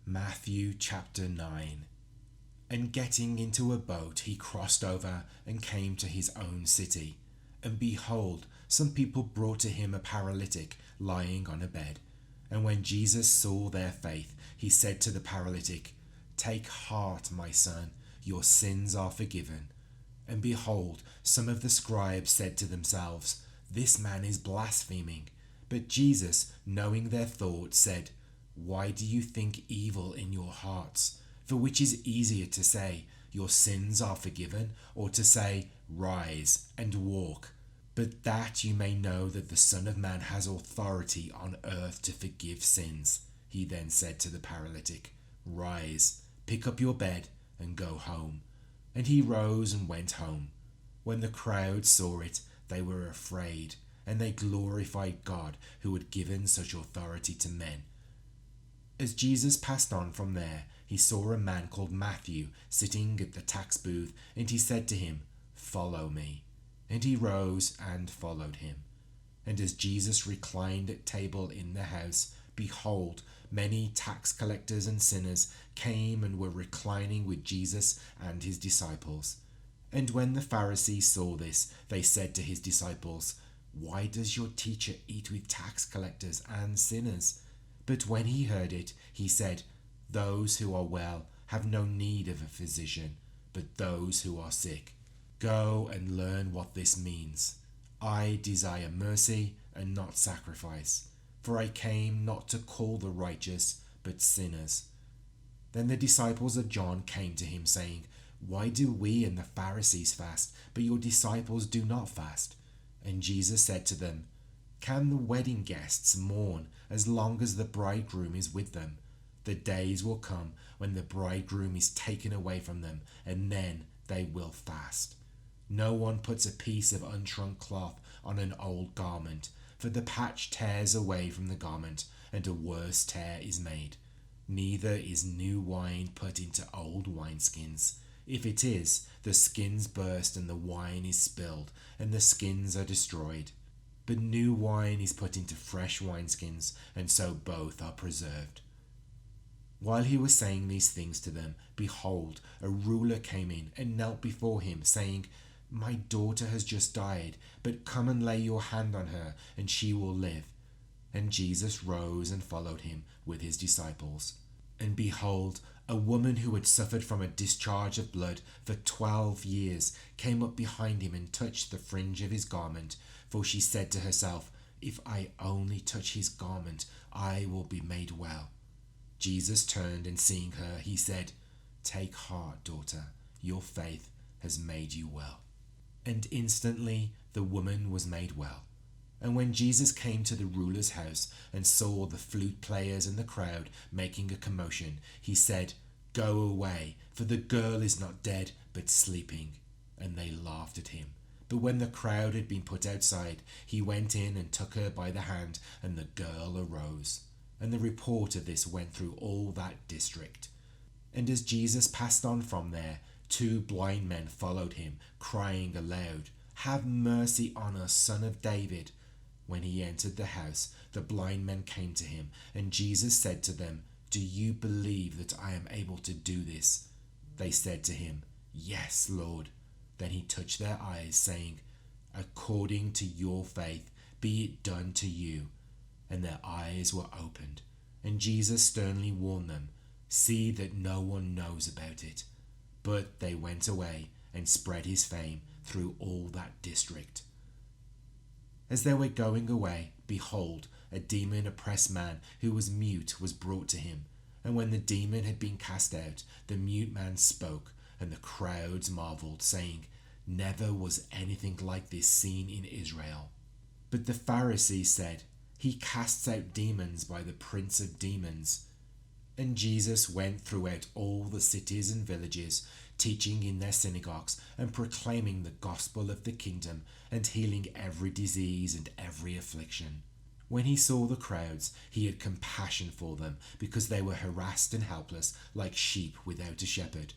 Matthew chapter 9. And getting into a boat, he crossed over and came to his own city. And behold, some people brought to him a paralytic lying on a bed. And when Jesus saw their faith, he said to the paralytic, "Take heart, my son, your sins are forgiven." And behold, some of the scribes said to themselves, "This man is blaspheming." But Jesus, knowing their thoughts, said, "Why do you think evil in your hearts? For which is easier to say, 'Your sins are forgiven,' or to say, 'Rise and walk'? But that you may know that the Son of Man has authority on earth to forgive sins." He then said to the paralytic, "Rise, pick up your bed and go home." And he rose and went home. When the crowd saw it, they were afraid, and they glorified God who had given such authority to men. As Jesus passed on from there, he saw a man called Matthew sitting at the tax booth, and he said to him, "Follow me." And he rose and followed him. And as Jesus reclined at table in the house, behold, many tax collectors and sinners came and were reclining with Jesus and his disciples. And when the Pharisees saw this, they said to his disciples, "Why does your teacher eat with tax collectors and sinners?" But when he heard it, he said, "Those who are well have no need of a physician, but those who are sick. Go and learn what this means. I desire mercy and not sacrifice, for I came not to call the righteous, but sinners." Then the disciples of John came to him, saying, "Why do we and the Pharisees fast, but your disciples do not fast?" And Jesus said to them, "Can the wedding guests mourn as long as the bridegroom is with them? The days will come when the bridegroom is taken away from them, and then they will fast. No one puts a piece of unshrunk cloth on an old garment, for the patch tears away from the garment, and a worse tear is made. Neither is new wine put into old wineskins. If it is, the skins burst and the wine is spilled, and the skins are destroyed. But new wine is put into fresh wineskins, and so both are preserved." While he was saying these things to them, behold, a ruler came in and knelt before him, saying, "My daughter has just died, but come and lay your hand on her, and she will live." And Jesus rose and followed him with his disciples. And behold, a woman who had suffered from a discharge of blood for 12 years came up behind him and touched the fringe of his garment, for she said to herself, "If I only touch his garment, I will be made well." Jesus turned, and seeing her, he said, "Take heart, daughter, your faith has made you well." And instantly the woman was made well. And when Jesus came to the ruler's house and saw the flute players and the crowd making a commotion, he said, "Go away, for the girl is not dead, but sleeping." And they laughed at him. But when the crowd had been put outside, he went in and took her by the hand, and the girl arose. And the report of this went through all that district. And as Jesus passed on from there, 2 blind men followed him, crying aloud, "Have mercy on us, Son of David." When he entered the house, the blind men came to him, and Jesus said to them, "Do you believe that I am able to do this?" They said to him, "Yes, Lord." Then he touched their eyes, saying, "According to your faith, be it done to you." And their eyes were opened. And Jesus sternly warned them, "See that no one knows about it." But they went away and spread his fame through all that district. As they were going away, behold, a demon-oppressed man who was mute was brought to him. And when the demon had been cast out, the mute man spoke, and the crowds marveled, saying, "Never was anything like this seen in Israel." But the Pharisees said, "He casts out demons by the prince of demons." And Jesus went throughout all the cities and villages, teaching in their synagogues and proclaiming the gospel of the kingdom and healing every disease and every affliction. When he saw the crowds, he had compassion for them, because they were harassed and helpless like sheep without a shepherd.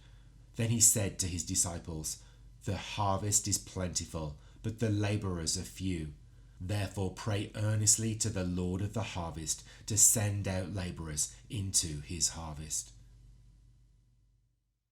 Then he said to his disciples, "The harvest is plentiful, but the laborers are few. Therefore pray earnestly to the Lord of the harvest to send out labourers into his harvest.